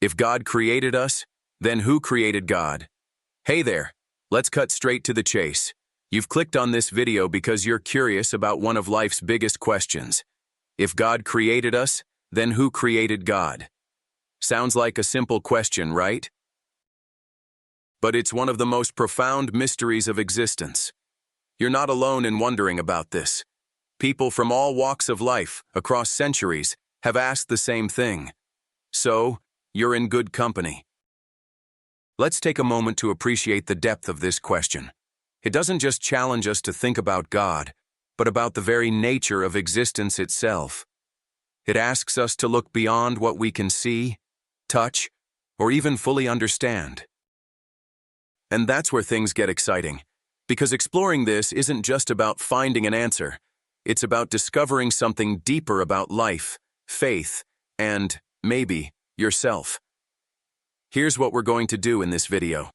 If God created us, then who created God? Hey there, let's cut straight to the chase. You've clicked on this video because you're curious about one of life's biggest questions. If God created us, then who created God? Sounds like a simple question, right? But it's one of the most profound mysteries of existence. You're not alone in wondering about this. People from all walks of life, across centuries, have asked the same thing. So, you're in good company. Let's take a moment to appreciate the depth of this question. It doesn't just challenge us to think about God, but about the very nature of existence itself. It asks us to look beyond what we can see, touch, or even fully understand. And that's where things get exciting, because exploring this isn't just about finding an answer. It's about discovering something deeper about life, faith, and, maybe, yourself. Here's what we're going to do in this video.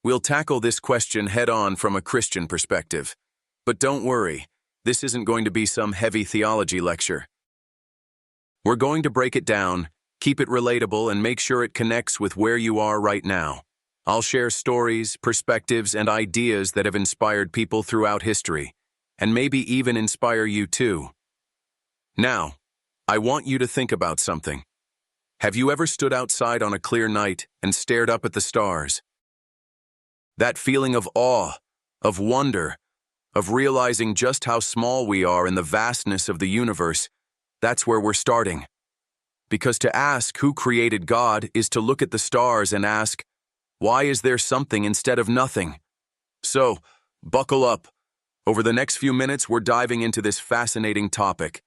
We'll tackle this question head-on from a Christian perspective. But don't worry, this isn't going to be some heavy theology lecture. We're going to break it down, keep it relatable, and make sure it connects with where you are right now. I'll share stories, perspectives, and ideas that have inspired people throughout history, and maybe even inspire you too. Now, I want you to think about something. Have you ever stood outside on a clear night and stared up at the stars? That feeling of awe, of wonder, of realizing just how small we are in the vastness of the universe, that's where we're starting. Because to ask who created God is to look at the stars and ask, why is there something instead of nothing? So, buckle up. Over the next few minutes, we're diving into this fascinating topic.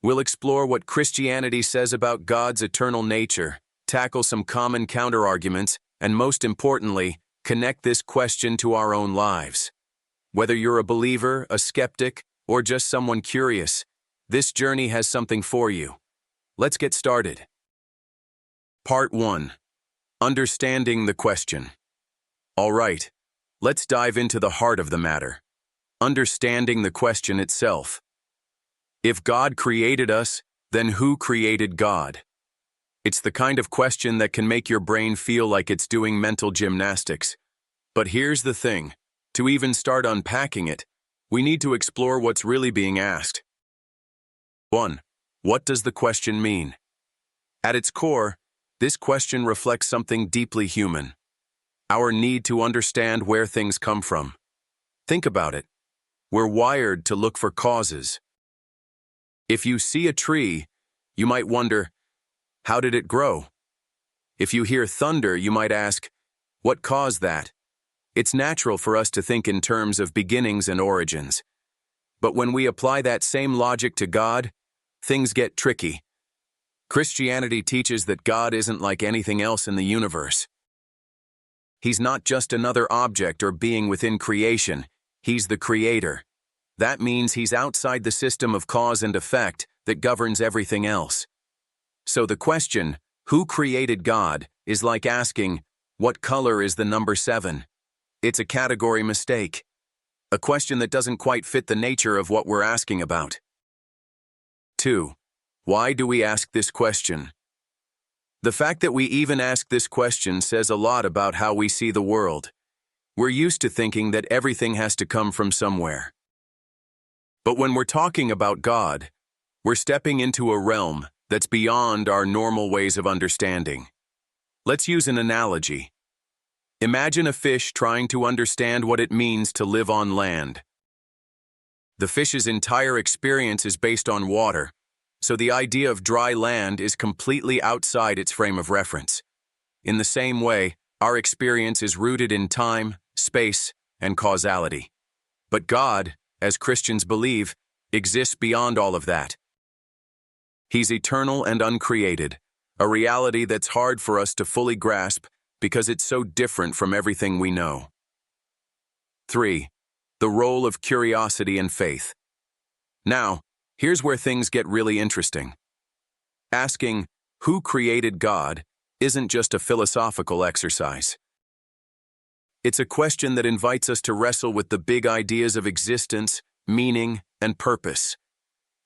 We'll explore what Christianity says about God's eternal nature, tackle some common counterarguments, and most importantly, connect this question to our own lives. Whether you're a believer, a skeptic, or just someone curious, this journey has something for you. Let's get started. Part 1. Understanding the question. All right, let's dive into the heart of the matter. Understanding the question itself. If God created us, then who created God? It's the kind of question that can make your brain feel like it's doing mental gymnastics. But here's the thing. To even start unpacking it, we need to explore what's really being asked. 1. What does the question mean? At its core, this question reflects something deeply human. Our need to understand where things come from. Think about it. We're wired to look for causes. If you see a tree, you might wonder, how did it grow? If you hear thunder, you might ask, what caused that? It's natural for us to think in terms of beginnings and origins. But when we apply that same logic to God, things get tricky. Christianity teaches that God isn't like anything else in the universe. He's not just another object or being within creation. He's the creator. That means he's outside the system of cause and effect that governs everything else. So the question, who created God, is like asking, what color is the number 7? It's a category mistake. A question that doesn't quite fit the nature of what we're asking about. 2. Why do we ask this question? The fact that we even ask this question says a lot about how we see the world. We're used to thinking that everything has to come from somewhere. But when we're talking about God, we're stepping into a realm that's beyond our normal ways of understanding. Let's use an analogy. Imagine a fish trying to understand what it means to live on land. The fish's entire experience is based on water, so the idea of dry land is completely outside its frame of reference. In the same way, our experience is rooted in time, space, and causality. But God, as Christians believe, exists beyond all of that. He's eternal and uncreated, a reality that's hard for us to fully grasp because it's so different from everything we know. 3. The role of curiosity and faith. Now, here's where things get really interesting. Asking, who created God, isn't just a philosophical exercise. It's a question that invites us to wrestle with the big ideas of existence, meaning, and purpose.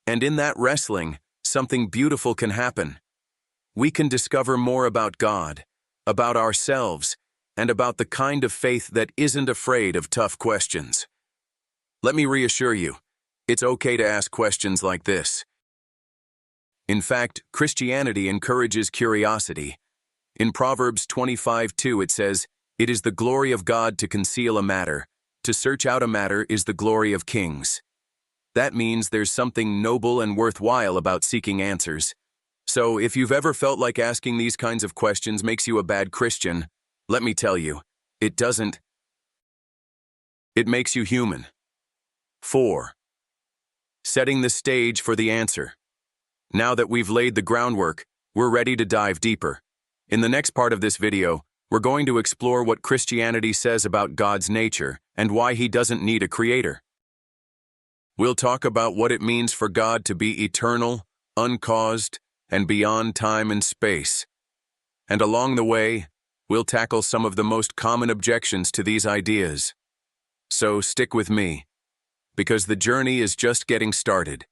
And in that wrestling, something beautiful can happen. we can discover more about God, about ourselves, and about the kind of faith that isn't afraid of tough questions. Let me reassure you, it's okay to ask questions like this. In fact, Christianity encourages curiosity. In Proverbs 25:2 it says, "It is the glory of God to conceal a matter. To search out a matter is the glory of kings." That means there's something noble and worthwhile about seeking answers. So if you've ever felt like asking these kinds of questions makes you a bad Christian, let me tell you, it doesn't. It makes you human. 4. Setting the stage for the answer. Now that we've laid the groundwork, we're ready to dive deeper. In the next part of this video, we're going to explore what Christianity says about God's nature and why He doesn't need a creator. We'll talk about what it means for God to be eternal, uncaused, and beyond time and space. And along the way, we'll tackle some of the most common objections to these ideas. So stick with me, because the journey is just getting started.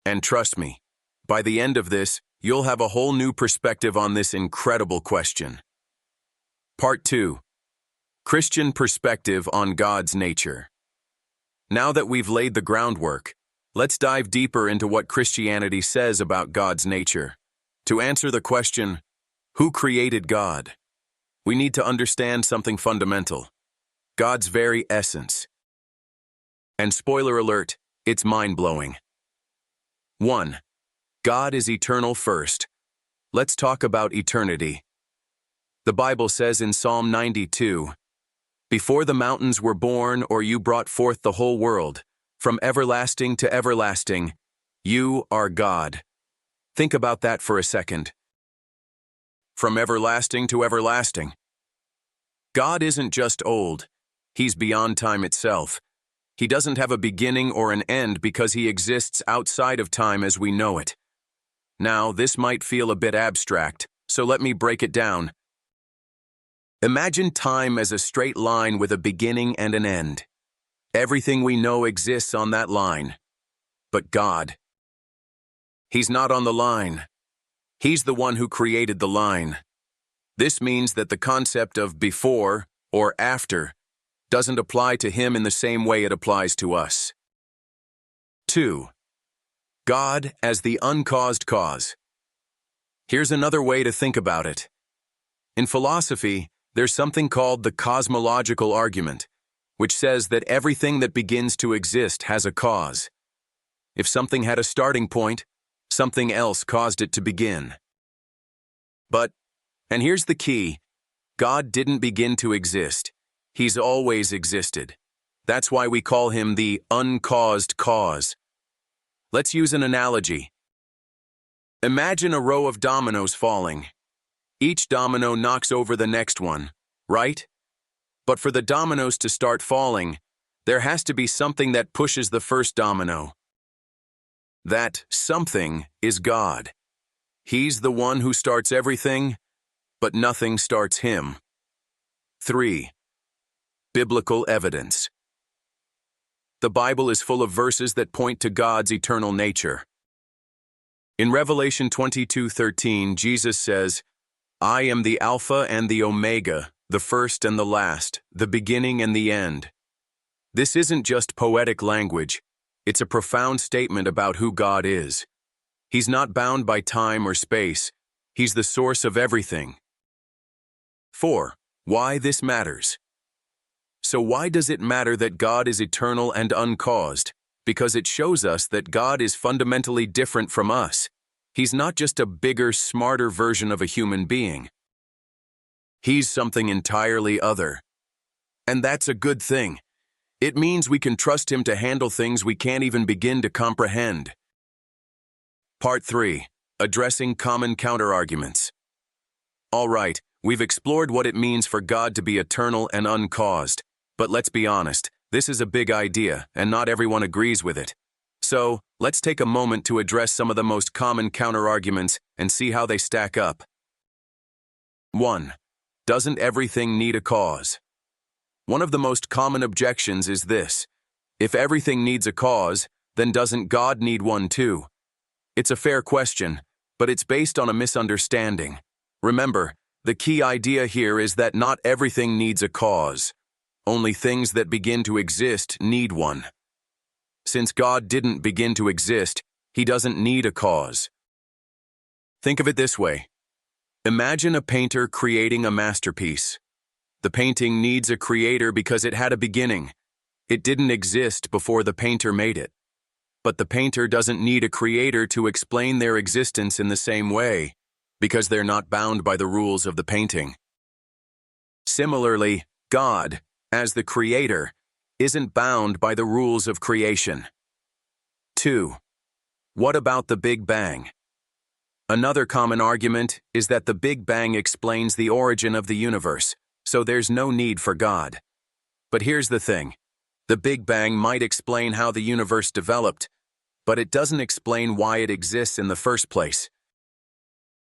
And trust me, by the end of this, you'll have a whole new perspective on this incredible question. Part 2. Christian perspective on God's nature. Now that we've laid the groundwork, let's dive deeper into what Christianity says about God's nature. To answer the question, who created God? We need to understand something fundamental: God's very essence. And spoiler alert, it's mind-blowing. 1. God is eternal first. Let's talk about eternity. The Bible says in Psalm 92, "Before the mountains were born, or you brought forth the whole world, from everlasting to everlasting, you are God." Think about that for a second. From everlasting to everlasting. God isn't just old, He's beyond time itself. He doesn't have a beginning or an end because He exists outside of time as we know it. Now, this might feel a bit abstract, so let me break it down. Imagine time as a straight line with a beginning and an end. Everything we know exists on that line. But God, He's not on the line. He's the one who created the line. This means that the concept of before or after doesn't apply to Him in the same way it applies to us. 2. God as the uncaused cause. Here's another way to think about it. In philosophy, there's something called the cosmological argument, which says that everything that begins to exist has a cause. If something had a starting point, something else caused it to begin. But, and here's the key, God didn't begin to exist. He's always existed. That's why we call Him the uncaused cause. Let's use an analogy. Imagine a row of dominoes falling. Each domino knocks over the next one, right? But for the dominoes to start falling, there has to be something that pushes the first domino. That something is God. He's the one who starts everything, but nothing starts Him. 3. Biblical evidence. The Bible is full of verses that point to God's eternal nature. In Revelation 22:13, Jesus says, "I am the Alpha and the Omega, the first and the last, the beginning and the end." This isn't just poetic language. It's a profound statement about who God is. He's not bound by time or space. He's the source of everything. 4. Why this matters. So why does it matter that God is eternal and uncaused? Because it shows us that God is fundamentally different from us. He's not just a bigger, smarter version of a human being. He's something entirely other. And that's a good thing. It means we can trust Him to handle things we can't even begin to comprehend. Part 3. Addressing common counterarguments. All right, we've explored what it means for God to be eternal and uncaused. But let's be honest, this is a big idea, and not everyone agrees with it. So, let's take a moment to address some of the most common counterarguments and see how they stack up. 1. Doesn't everything need a cause? One of the most common objections is this: if everything needs a cause, then doesn't God need one too? It's a fair question, but it's based on a misunderstanding. Remember, the key idea here is that not everything needs a cause. Only things that begin to exist need one. Since God didn't begin to exist, he doesn't need a cause. Think of it this way. Imagine a painter creating a masterpiece. The painting needs a creator because it had a beginning. It didn't exist before the painter made it. But the painter doesn't need a creator to explain their existence in the same way, because they're not bound by the rules of the painting. Similarly, God, as the creator, isn't bound by the rules of creation. 2. What about the Big Bang? Another common argument is that the Big Bang explains the origin of the universe, so there's no need for God. But here's the thing. The Big Bang might explain how the universe developed, but it doesn't explain why it exists in the first place.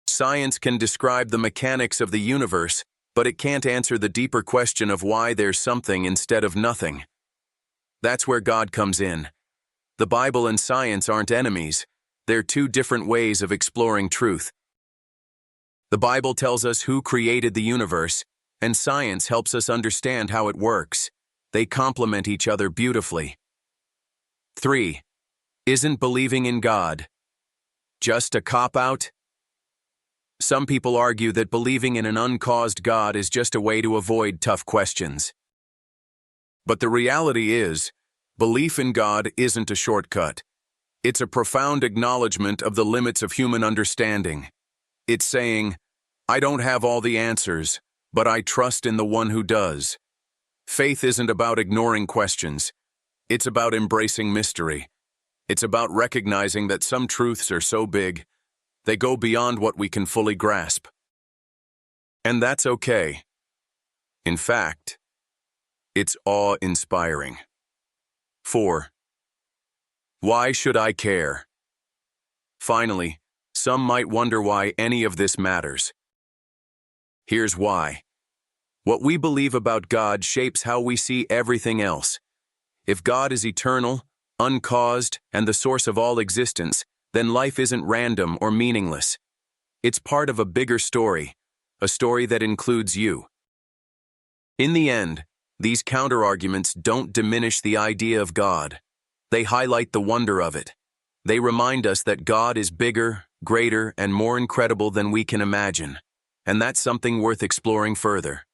Science can describe the mechanics of the universe, but it can't answer the deeper question of why there's something instead of nothing. That's where God comes in. The Bible and science aren't enemies. They're two different ways of exploring truth. The Bible tells us who created the universe, and science helps us understand how it works. They complement each other beautifully. 3. Isn't believing in God just a cop-out? Some people argue that believing in an uncaused God is just a way to avoid tough questions. But the reality is, belief in God isn't a shortcut. It's a profound acknowledgement of the limits of human understanding. It's saying, I don't have all the answers, but I trust in the one who does. Faith isn't about ignoring questions. It's about embracing mystery. It's about recognizing that some truths are so big, they go beyond what we can fully grasp. And that's okay. In fact, it's awe-inspiring. 4. Why should I care? Finally, some might wonder why any of this matters. Here's why. What we believe about God shapes how we see everything else. If God is eternal, uncaused, and the source of all existence, then life isn't random or meaningless. It's part of a bigger story, a story that includes you. In the end, these counterarguments don't diminish the idea of God. They highlight the wonder of it. They remind us that God is bigger, greater, and more incredible than we can imagine, and that's something worth exploring further.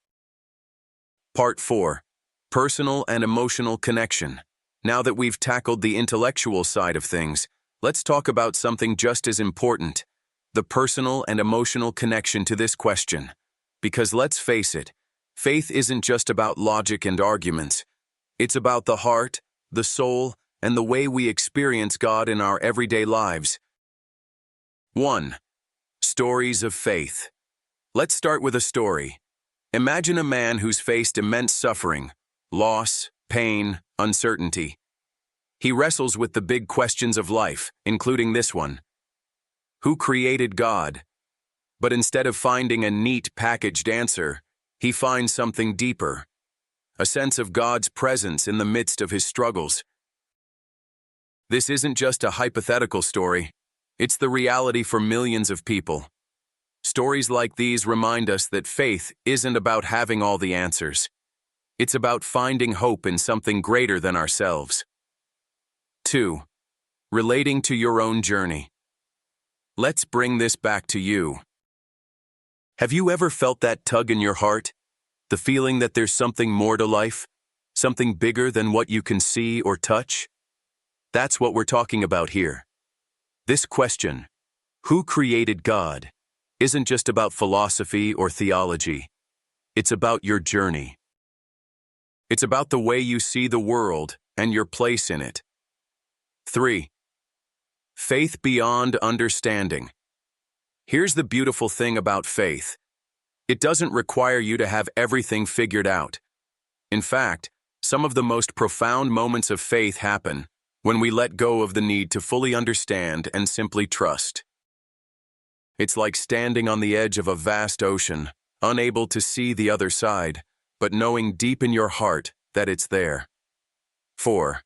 Part 4. Personal and emotional connection. Now that we've tackled the intellectual side of things, let's talk about something just as important, the personal and emotional connection to this question. Because let's face it, faith isn't just about logic and arguments. It's about the heart, the soul, and the way we experience God in our everyday lives. 1. Stories of faith. Let's start with a story. Imagine a man who's faced immense suffering, loss, pain, uncertainty. He wrestles with the big questions of life, including this one. Who created God? But instead of finding a neat, packaged answer, he finds something deeper, a sense of God's presence in the midst of his struggles. This isn't just a hypothetical story. It's the reality for millions of people. Stories like these remind us that faith isn't about having all the answers. It's about finding hope in something greater than ourselves. 2. Relating to your own journey. Let's bring this back to you. Have you ever felt that tug in your heart? The feeling that there's something more to life? Something bigger than what you can see or touch? That's what we're talking about here. This question, who created God, isn't just about philosophy or theology. It's about your journey. It's about the way you see the world and your place in it. 3. Faith beyond understanding. Here's the beautiful thing about faith. It doesn't require you to have everything figured out. In fact, some of the most profound moments of faith happen when we let go of the need to fully understand and simply trust. It's like standing on the edge of a vast ocean, unable to see the other side, but knowing deep in your heart that it's there. 4.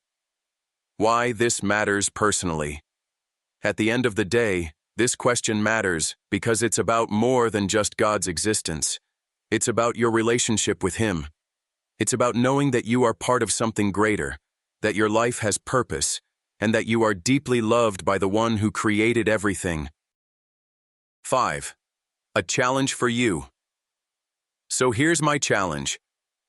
Why this matters personally. At the end of the day, This question matters because it's about more than just God's existence. It's about your relationship with Him. It's about knowing that you are part of something greater, that your life has purpose, and that you are deeply loved by the one who created everything. 5. A challenge for you. So here's my challenge.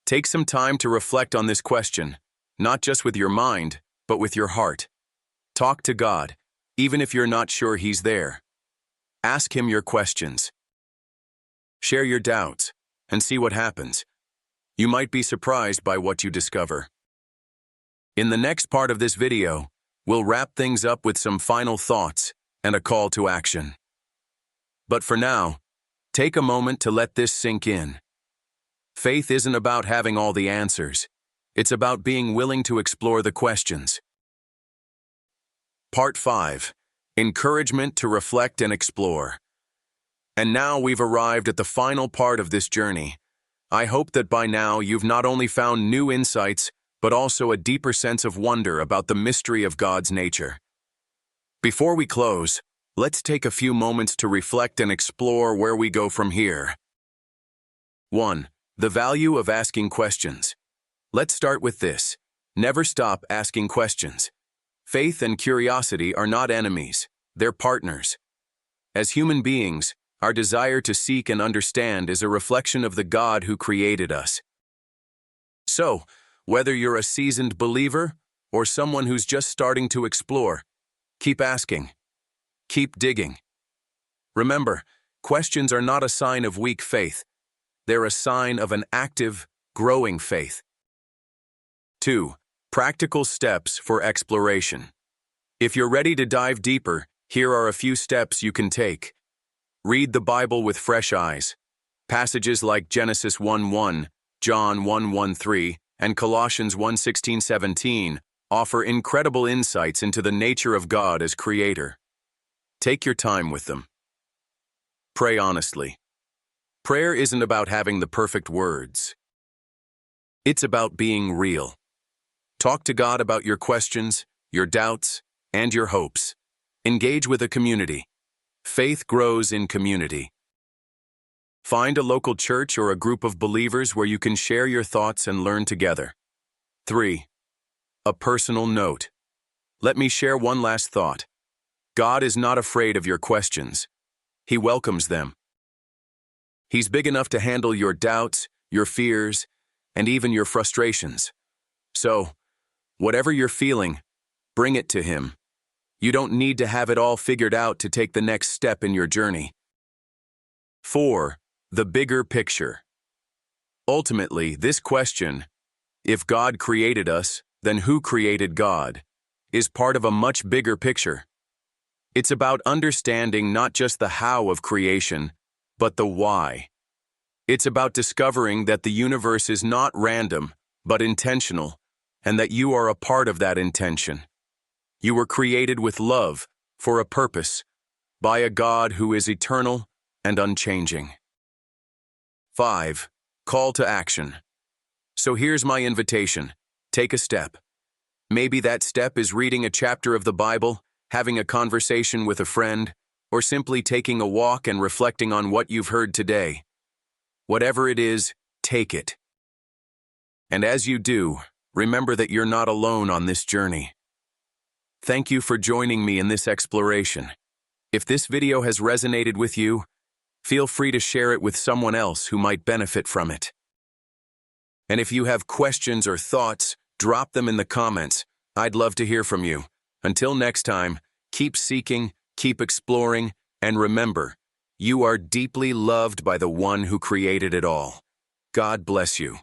Take some time to reflect on this question, not just with your mind, but with your heart. Talk to God, even if you're not sure He's there. Ask Him your questions. Share your doubts, and see what happens. You might be surprised by what you discover. In the next part of this video, we'll wrap things up with some final thoughts and a call to action. But for now, take a moment to let this sink in. Faith isn't about having all the answers. It's about being willing to explore the questions. Part 5. Encouragement to reflect and explore. And now we've arrived at the final part of this journey. I hope that by now you've not only found new insights, but also a deeper sense of wonder about the mystery of God's nature. Before we close, let's take a few moments to reflect and explore where we go from here. 1. The value of asking questions. Let's start with this. Never stop asking questions. Faith and curiosity are not enemies, they're partners. As human beings, our desire to seek and understand is a reflection of the God who created us. So, whether you're a seasoned believer or someone who's just starting to explore, keep asking. Keep digging. Remember, questions are not a sign of weak faith. They're a sign of an active, growing faith. 2. Practical steps for exploration. If you're ready to dive deeper, here are a few steps you can take. Read the Bible with fresh eyes. Passages like Genesis 1:1, John 1:13, and Colossians 1:16-17 offer incredible insights into the nature of God as Creator. Take your time with them. Pray honestly. Prayer isn't about having the perfect words. It's about being real. Talk to God about your questions, your doubts, and your hopes. Engage with a community. Faith grows in community. Find a local church or a group of believers where you can share your thoughts and learn together. 3. A personal note. Let me share one last thought. God is not afraid of your questions. He welcomes them. He's big enough to handle your doubts, your fears, and even your frustrations. So, whatever you're feeling, bring it to Him. You don't need to have it all figured out to take the next step in your journey. 4. The bigger picture. Ultimately, this question, if God created us, then who created God, is part of a much bigger picture. It's about understanding not just the how of creation, but the why. It's about discovering that the universe is not random, but intentional, and that you are a part of that intention. You were created with love, for a purpose, by a God who is eternal and unchanging. 5. Call to action. So here's my invitation. Take a step. Maybe that step is reading a chapter of the Bible, having a conversation with a friend, or simply taking a walk and reflecting on what you've heard today. Whatever it is, take it. And as you do, remember that you're not alone on this journey. Thank you for joining me in this exploration. If this video has resonated with you, feel free to share it with someone else who might benefit from it. And if you have questions or thoughts, drop them in the comments. I'd love to hear from you. Until next time, keep seeking, keep exploring, and remember, you are deeply loved by the one who created it all. God bless you.